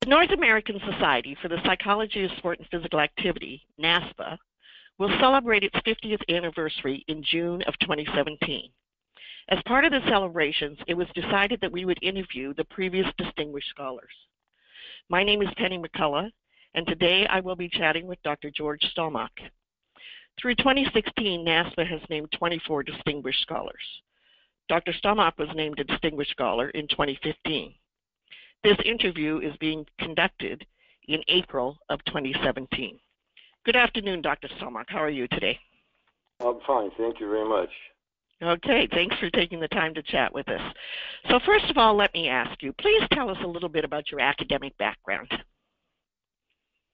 The North American Society for the Psychology of Sport and Physical Activity, NASPSPA, will celebrate its 50th anniversary in June of 2017. As part of the celebrations, it was decided that we would interview the previous distinguished scholars. My name is Penny McCullough, and today I will be chatting with Dr. George Stelmach. Through 2016, NASPSPA has named 24 distinguished scholars. Dr. Stelmach was named a distinguished scholar in 2015. This interview is being conducted in April of 2017. Good afternoon, Dr. Stelmach. How are you today? I'm fine. Thank you very much. Okay, thanks for taking the time to chat with us. So first of all, let me ask you, please tell us a little bit about your academic background.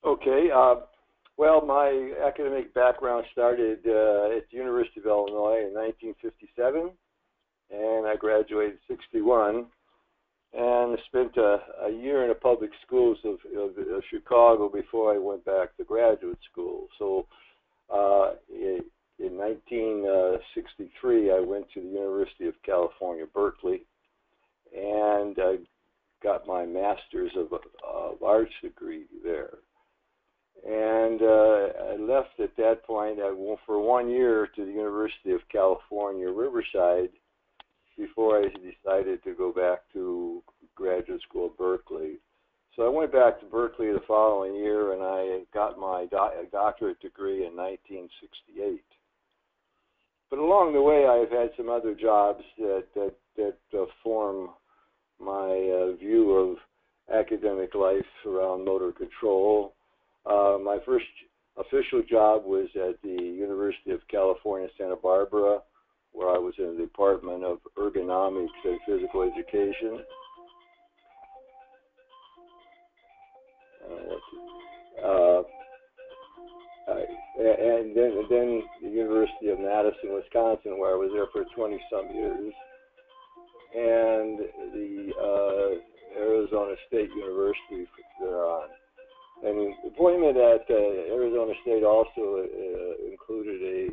Okay. Well, my academic background started at the University of Illinois in 1957, and I graduated in 61. And I spent a year in the public schools of Chicago before I went back to graduate school. So in 1963, I went to the University of California, Berkeley, and I got my Master's of Arts degree there. And I left at that point. I went for 1 year to the University of California, Riverside, before I decided to go back to graduate school at Berkeley. So I went back to Berkeley the following year, and I got my doctorate degree in 1968. But along the way, I've had some other jobs that form my view of academic life around motor control. My first official job was at the University of California, Santa Barbara, where I was in the Department of Ergonomics and Physical Education. And then the University of Madison, Wisconsin, where I was there for 20-some years, and the Arizona State University thereon. And employment at Arizona State also included a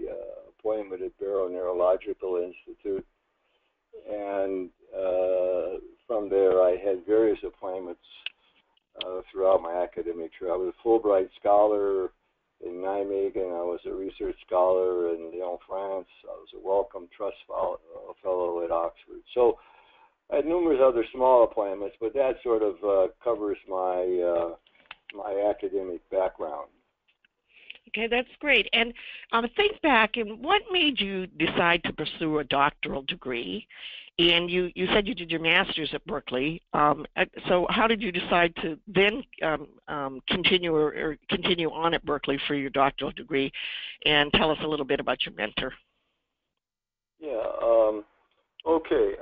appointment at Barrow Neurological Institute, and from there I had various appointments throughout my academic career. I was a Fulbright Scholar in Nijmegen. I was a research scholar in Lyon, France. I was a Wellcome Trust fellow at Oxford. So I had numerous other small appointments, but that sort of covers my my academic background. Okay, that's great. And think back, and what made you decide to pursue a doctoral degree? And you said you did your master's at Berkeley. So how did you decide to then continue on at Berkeley for your doctoral degree? And tell us a little bit about your mentor. Yeah. Okay.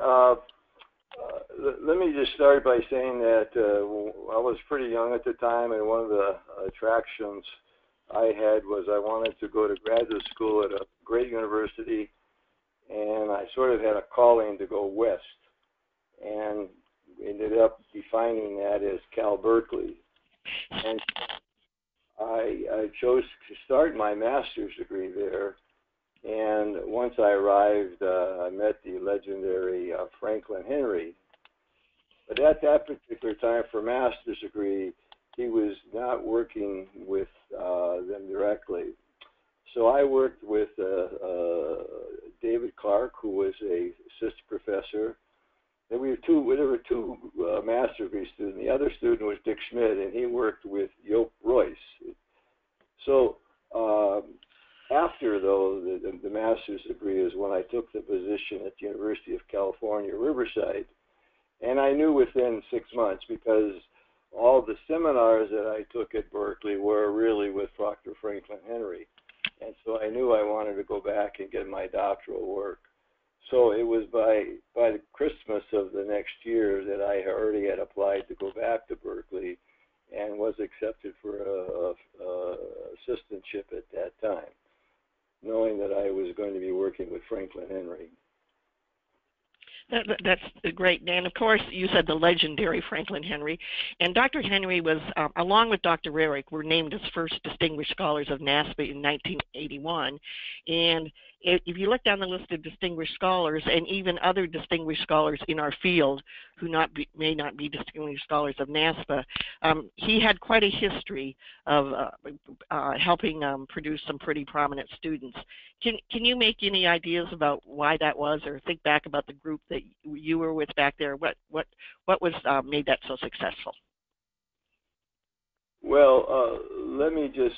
Let me just start by saying that I was pretty young at the time, and one of the attractions I had was I wanted to go to graduate school at a great university, and I sort of had a calling to go west, and ended up defining that as Cal Berkeley. And I chose to start my master's degree there, and once I arrived, I met the legendary Franklin Henry. But at that particular time for master's degree, he was not working with them directly. So I worked with David Clark, who was a assistant professor. Then there were two master's degree students. The other student was Dick Schmidt, and he worked with Joop Royce. So after, though, the master's degree is when I took the position at the University of California, Riverside. And I knew within 6 months, because all the seminars that I took at Berkeley were really with Dr. Franklin Henry. And so I knew I wanted to go back and get my doctoral work. So it was by the Christmas of the next year that I already had applied to go back to Berkeley and was accepted for a assistantship at that time, knowing that I was going to be working with Franklin Henry. That's great. And of course, you said the legendary Franklin Henry. And Dr. Henry was, along with Dr. Rarick, were named as first Distinguished Scholars of NASPA in 1981. And if you look down the list of distinguished scholars and even other distinguished scholars in our field who may not be distinguished scholars of NASPA, he had quite a history of helping produce some pretty prominent students. Can you make any ideas about why that was, or think back about the group that you were with back there? What was made that so successful? Well, let me just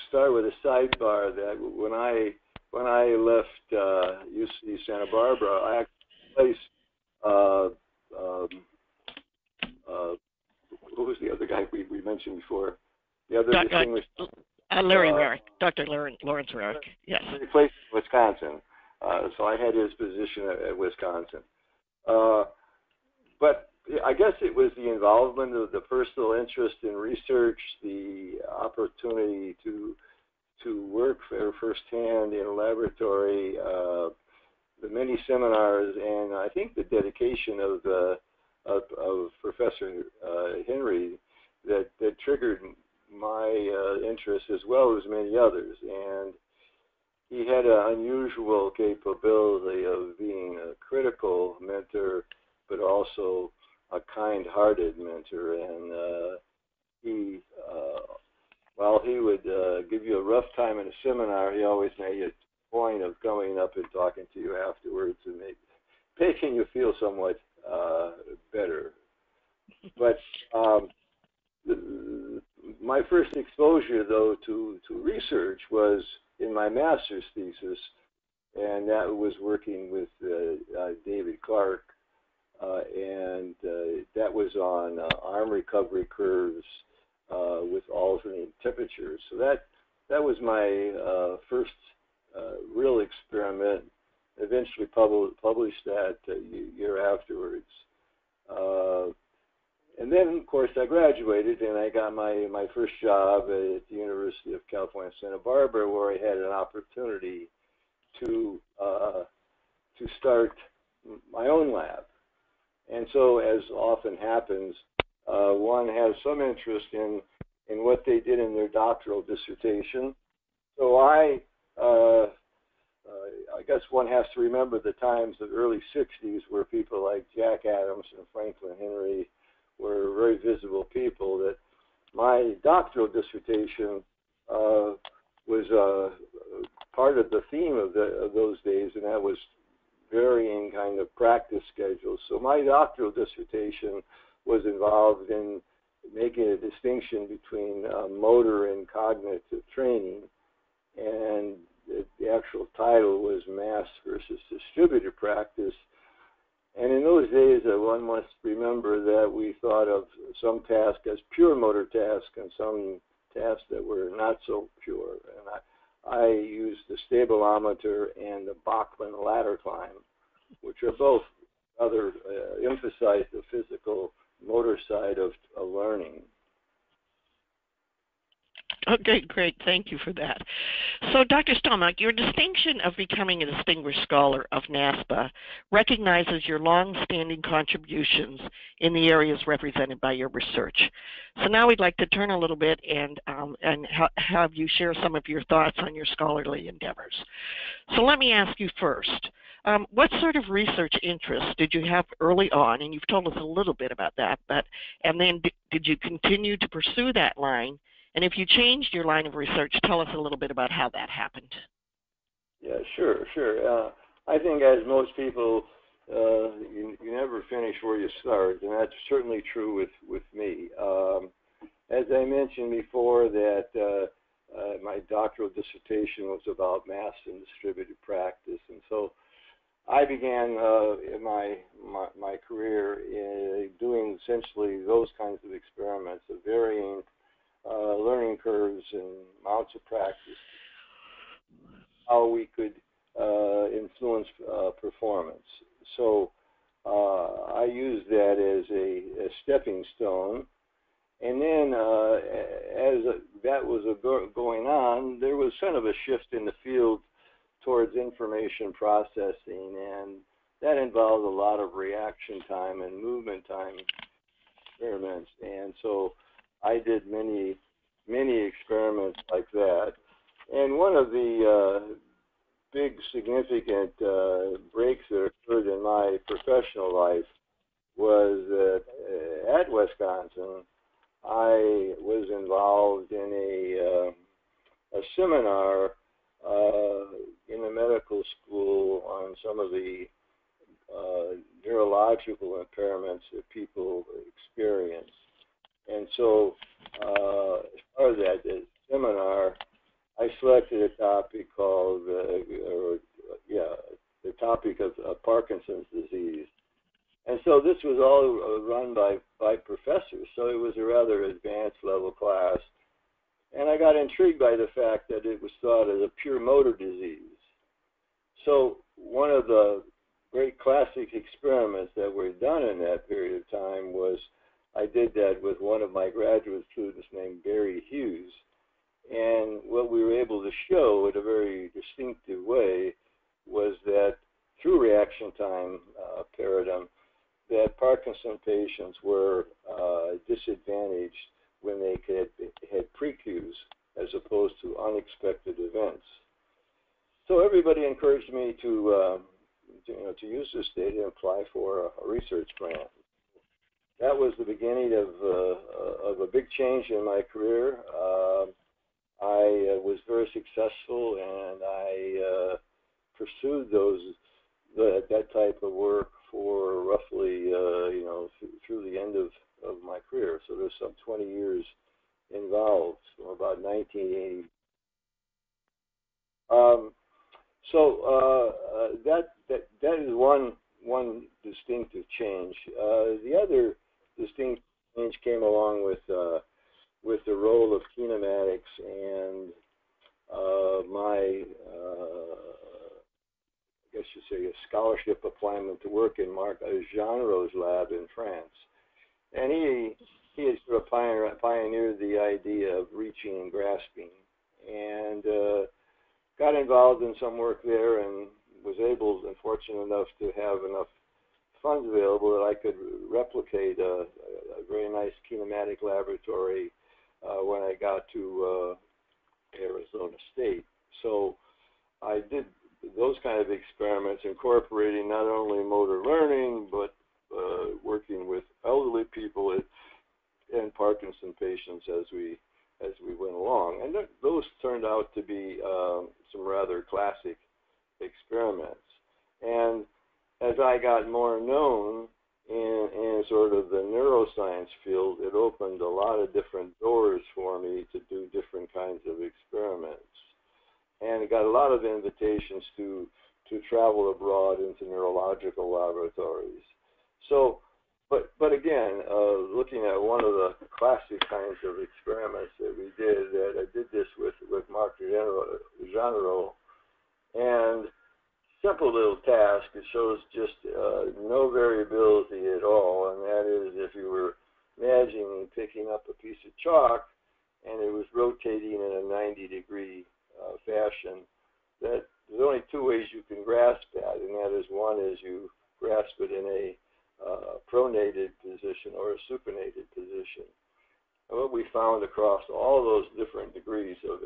start with a sidebar that when I left UC Santa Barbara, I actually placed who was the other guy we mentioned before? The other distinguished Larry Rarick, Dr. Lawrence Rarick. Yes. He placed in Wisconsin, so I had his position at Wisconsin. But I guess it was the involvement of the personal interest in research, the opportunity to work firsthand in a laboratory, the many seminars, and I think the dedication of Professor Henry that triggered my interest as well as many others. And he had an unusual capability of being a critical mentor, but also a kind-hearted mentor. And he, while he would give you a rough time in a seminar, he always made a point of coming up and talking to you afterwards and making you feel somewhat better. But my first exposure, though, to research was in my master's thesis, and that was working with David Clark, and that was on arm recovery curves with alternating temperatures. So that was my first real experiment. Eventually published that year afterwards. And then, of course, I graduated and I got my first job at the University of California, Santa Barbara, where I had an opportunity to start my own lab. And so, as often happens, one has some interest in what they did in their doctoral dissertation. So I guess one has to remember the times of the early 60s where people like Jack Adams and Franklin Henry were very visible people, that my doctoral dissertation was part of the theme of those days, and that was varying kind of practice schedules. So my doctoral dissertation was involved in making a distinction between motor and cognitive training, and the actual title was Mass versus Distributed Practice. And in those days, one must remember that we thought of some tasks as pure motor tasks and some tasks that were not so pure. And I used the stabilometer and the Bachman ladder climb, which are both rather emphasize the physical motor side of learning. Okay, great. Thank you for that. So, Dr. Stelmach, your distinction of becoming a Distinguished Scholar of NASPA recognizes your long-standing contributions in the areas represented by your research. So now we'd like to turn a little bit and have you share some of your thoughts on your scholarly endeavors. So let me ask you first, what sort of research interests did you have early on? And you've told us a little bit about that, and then did you continue to pursue that line? And if you changed your line of research, tell us a little bit about how that happened. Yeah, sure. I think, as most people, you never finish where you start, and that's certainly true with me. As I mentioned before, that my doctoral dissertation was about mass and distributed practice, and so I began in my career doing essentially those kinds of experiments of varying learning curves and amounts of practice, how we could influence performance. So I used that as a stepping stone. And then as that was going on, there was kind of a shift in the field towards information processing, and that involved a lot of reaction time and movement time experiments. And so I did many experiments like that. And one of the big significant breaks that occurred in my professional life was that at Wisconsin, I was involved in a seminar in the medical school on some of the neurological impairments that people experience. And so as part of that seminar, I selected a topic called, the topic of Parkinson's disease. And so this was all run by professors, so it was a rather advanced level class. And I got intrigued by the fact that it was thought as a pure motor disease. So one of the great classic experiments that were done in that period of time was I did that with one of my graduate students named Barry Hughes. And what we were able to show in a very distinctive way was that through reaction time paradigm, that Parkinson patients were disadvantaged when they had pre-cues as opposed to unexpected events. So everybody encouraged me to use this data and apply for a research grant. That was the beginning of a big change in my career. I was very successful, and I pursued that type of work for roughly through the end of my career. So there's some 20 years involved, so about 1980. That is one distinctive change. The other distinct change came along with the role of kinematics and my I guess you say a scholarship appointment to work in Marc Jeanreau's lab in France. And he had sort of pioneered the idea of reaching and grasping, and got involved in some work there and was able and fortunate enough to have enough funds available that I could replicate a very nice kinematic laboratory when I got to Arizona State. So I did those kind of experiments incorporating not only motor learning, but working with elderly people and Parkinson patients as we went along. And those turned out to be some rather classic experiments. And as I got more known in sort of the neuroscience field, it opened a lot of different doors for me to do different kinds of experiments. And it got a lot of invitations to travel abroad into neurological laboratories. So, but again, looking at one of the classic kinds of experiments that we did, that I did this with Marc Jeanreau, and simple little task. It shows just no variability at all, and that is if you were imagining picking up a piece of chalk and it was rotating in a 90-degree fashion, that there's only two ways you can grasp that, and that is one is you grasp it in a pronated position or a supinated position. And what we found across all those different degrees of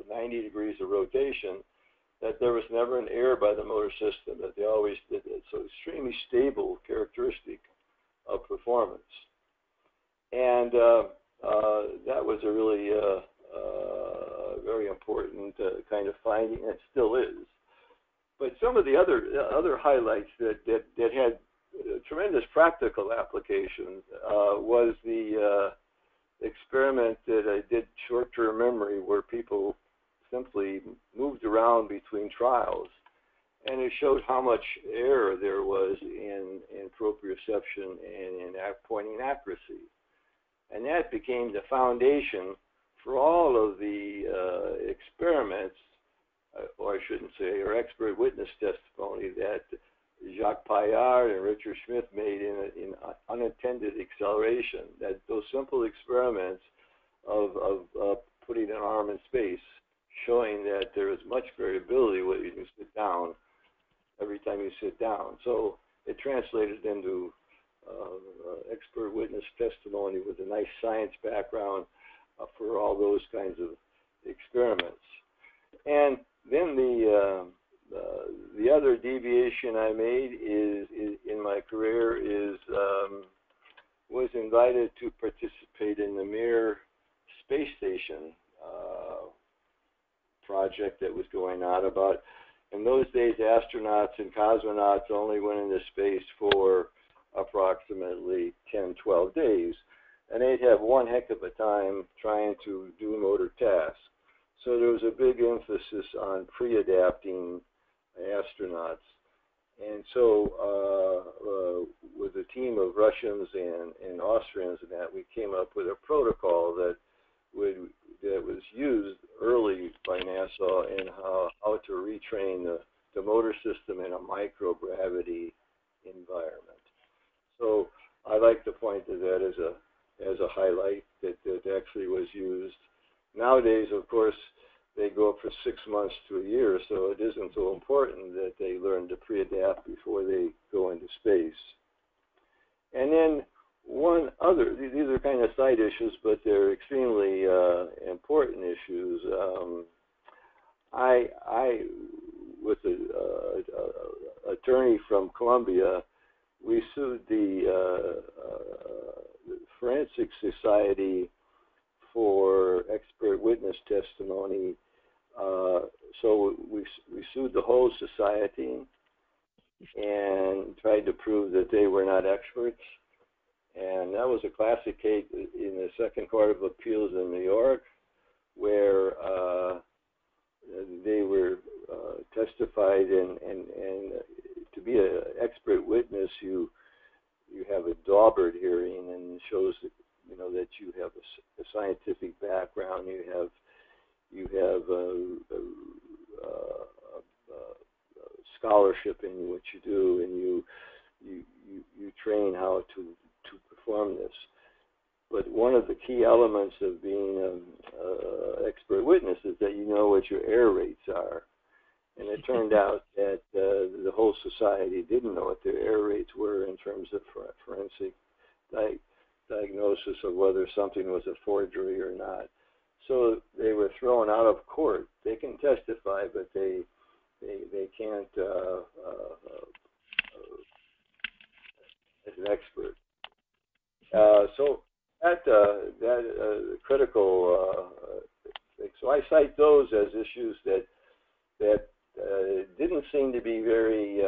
90 degrees of rotation, that there was never an error by the motor system, that they always did it. So extremely stable characteristic of performance. And that was a really very important kind of finding, and it still is. But some of the other highlights that had tremendous practical applications was the experiment that I did short-term memory, where people simply moved around between trials, and it showed how much error there was in proprioception and in pointing accuracy. And that became the foundation for all of the experiments, or I shouldn't say, or expert witness testimony that Jacques Paillard and Richard Schmidt made in unintended acceleration, that those simple experiments of putting an arm in space, showing that there is much variability when you sit down, every time you sit down. So it translated into expert witness testimony with a nice science background for all those kinds of experiments. And then the other deviation I made is in my career is was invited to participate in the Mir space station project that was going on. About in those days, astronauts and cosmonauts only went into space for approximately 10, 12 days, and they'd have one heck of a time trying to do motor tasks. So there was a big emphasis on pre-adapting astronauts. And so with a team of Russians and Austrians and that, we came up with a protocol that was used early by NASA in how to retrain the motor system in a microgravity environment. So I like to point to that as a highlight that actually was used. Nowadays, of course, they go up for 6 months to a year, so it isn't so important that they learn to pre-adapt before they go into space. And then one other, these are kind of side issues, but they're extremely important issues. I with an attorney from Columbia, we sued the Forensic Society for expert witness testimony. So we sued the whole society and tried to prove that they were not experts. And that was a classic case in the Second Court of Appeals in New York, where they were testified, and to be an expert witness, you have a Daubert hearing, and it shows that that you have a scientific background, you have scholarship in what you do, and you train how to perform this. But one of the key elements of being an expert witness is that you know what your error rates are. And it turned out that the whole society didn't know what their error rates were in terms of forensic diagnosis of whether something was a forgery or not. So they were thrown out of court. They can testify, but they can't as an expert. So that critical thing. So I cite those as issues that didn't seem to be very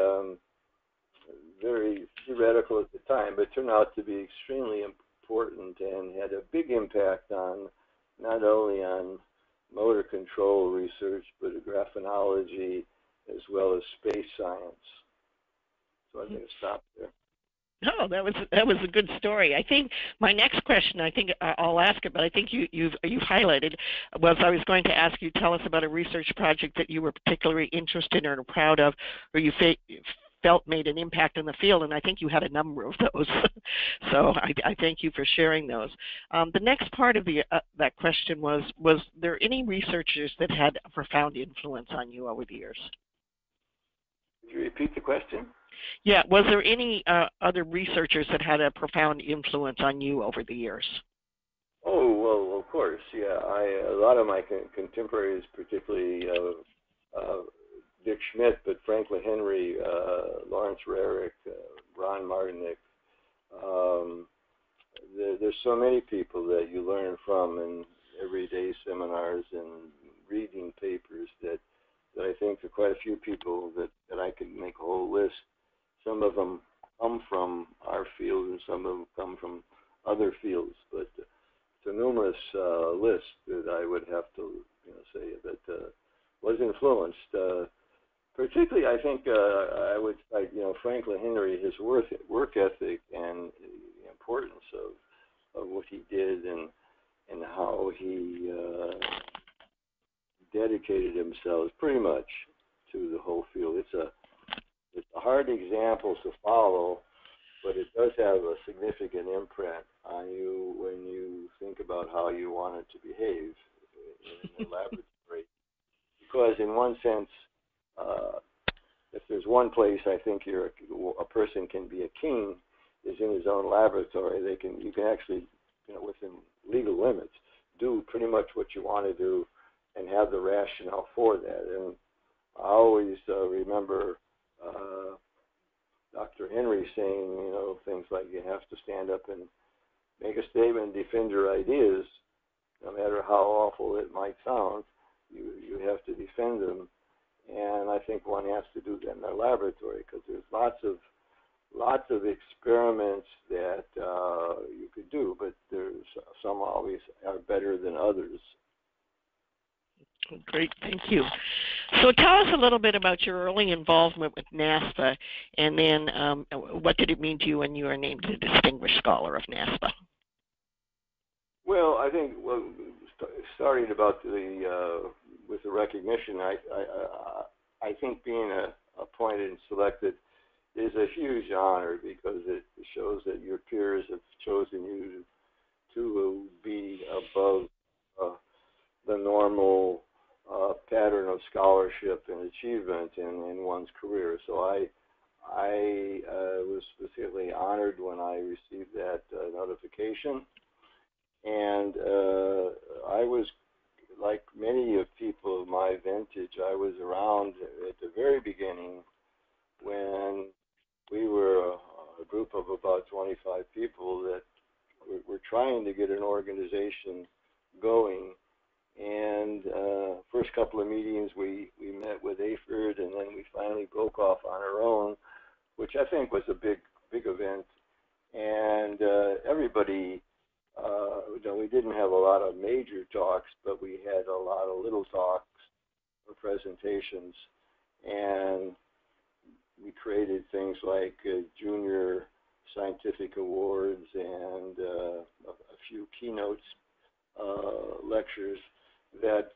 theoretical at the time, but turned out to be extremely important and had a big impact on not only on motor control research, but graphonology as well as space science. So I'm going to stop there. Oh, that was a good story. I think my next question, I think I'll ask it, but I think you've highlighted was I was going to ask you, tell us about a research project that you were particularly interested in or proud of, or you felt made an impact in the field, and I think you had a number of those. So I thank you for sharing those. The next part of that question was there any researchers that had a profound influence on you over the years? Could you repeat the question? Yeah, was there any other researchers that had a profound influence on you over the years? Oh, well, of course, yeah. A lot of my contemporaries, particularly Dick Schmidt, but Franklin Henry, Lawrence Rarick, Ron Martinick. There's so many people that you learn from in everyday seminars and reading papers that I think there are quite a few people that I could make a whole list. Some of them come from our field and some of them come from other fields, but it's a numerous list that I would have to say that was influenced. Particularly, I think I would cite Franklin Henry, his work ethic and the importance of what he did and how he dedicated himself pretty much to the whole field. It's a hard example to follow, but it does have a significant imprint on you when you think about how you want it to behave in a laboratory. Because in one sense, if there's one place I think a person can be a king is in his own laboratory. You can actually, within legal limits, do pretty much what you want to do and have the rationale for that. And I always remember Dr. Henry saying, things like you have to stand up and make a statement and defend your ideas, no matter how awful it might sound. You have to defend them, and I think one has to do that in their laboratory because there's lots of experiments that you could do, but there's some always are better than others. Great, thank you. So tell us a little bit about your early involvement with NASPA, and then what did it mean to you when you were named the Distinguished Scholar of NASPA? Well, I think starting about with the recognition, I think being appointed and selected is a huge honor because it shows that your peers have chosen you to be above the normal pattern of scholarship and achievement in one's career. So I was specifically honored when I received that notification, and I was, like many of people of my vintage, I was around at the very beginning when we were a group of about 25 people that were trying to get an organization going. And first couple of meetings we met with AFERD, and then we finally broke off on our own, which I think was a big event. And everybody, we didn't have a lot of major talks, but we had a lot of little talks or presentations, and we created things like junior scientific awards and a few keynotes, lectures that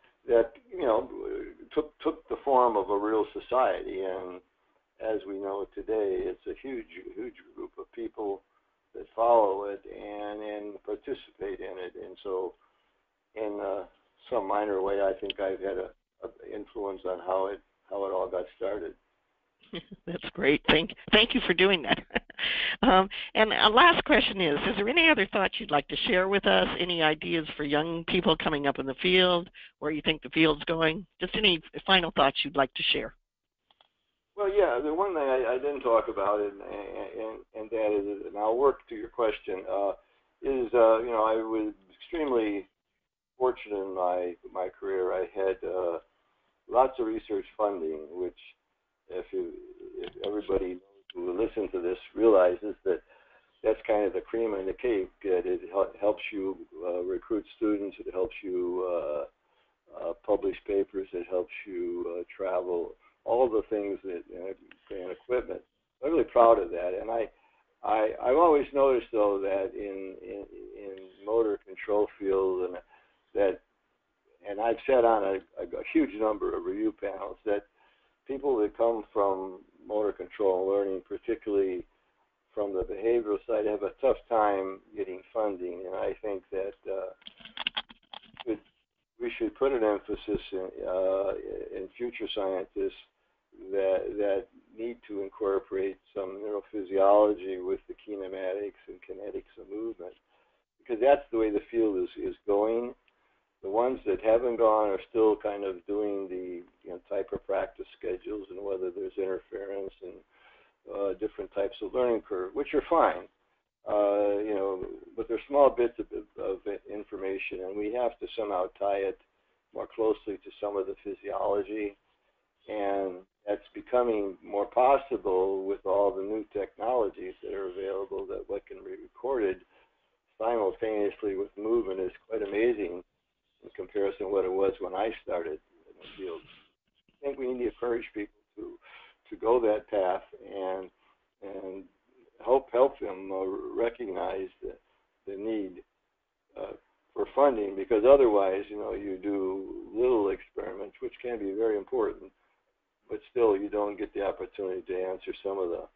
took the form of a real society. And as we know today, it's a huge group of people that follow it and participate in it. And so, in some minor way, I think I've had an influence on how it all got started. That's great. Thank you for doing that. And a last question is there any other thoughts you'd like to share with us? Any ideas for young people coming up in the field, where you think the field's going? Just any final thoughts you'd like to share? Well, yeah, the one thing I didn't talk about, and that is, and I'll work to your question, is I was extremely fortunate in my career. I had lots of research funding, which if everybody who listens to this realizes that that's kind of the cream on the cake. That it helps you recruit students, it helps you publish papers, it helps you travel, all the things that and equipment. I'm really proud of that, and I've always noticed though that in motor control field and I've sat on a huge number of review panels that people that come from motor control and learning, particularly from the behavioral side, have a tough time getting funding. And I think that we should put an emphasis in future scientists that need to incorporate some neurophysiology with the kinematics and kinetics of movement, because that's the way the field is going. The ones that haven't gone are still kind of doing the type of practice schedules and whether there's interference and different types of learning curve, which are fine, but they're small bits of information, and we have to somehow tie it more closely to some of the physiology, and that's becoming more possible with all the new technologies that are available. That what can be recorded simultaneously with movement is quite amazing in comparison to what it was when I started in the field. I think we need to encourage people to go that path and help them recognize the need for funding, because otherwise, you do little experiments, which can be very important, but still you don't get the opportunity to answer some of the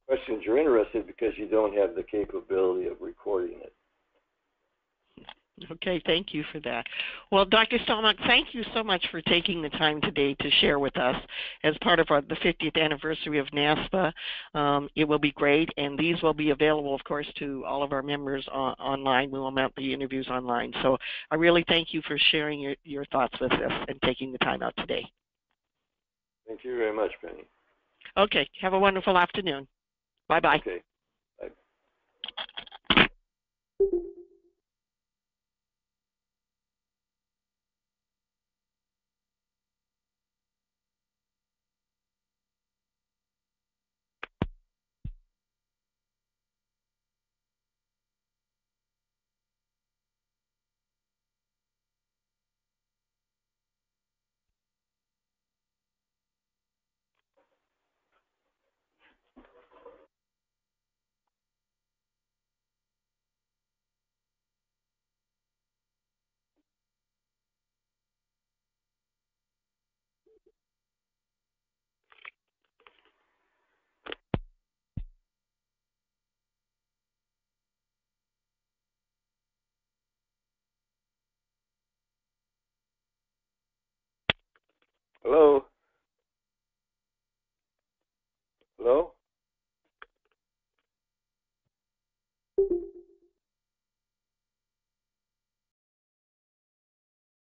questions you're interested in because you don't have the capability of recording it. Okay, thank you for that. Well, Dr. Stelmach, thank you so much for taking the time today to share with us as part of the 50th anniversary of NASPA. It will be great, and these will be available, of course, to all of our members online. We will mount the interviews online. So I really thank you for sharing your thoughts with us and taking the time out today. Thank you very much, Penny. Okay, have a wonderful afternoon. Bye-bye. Okay. Bye. Hello? Hello?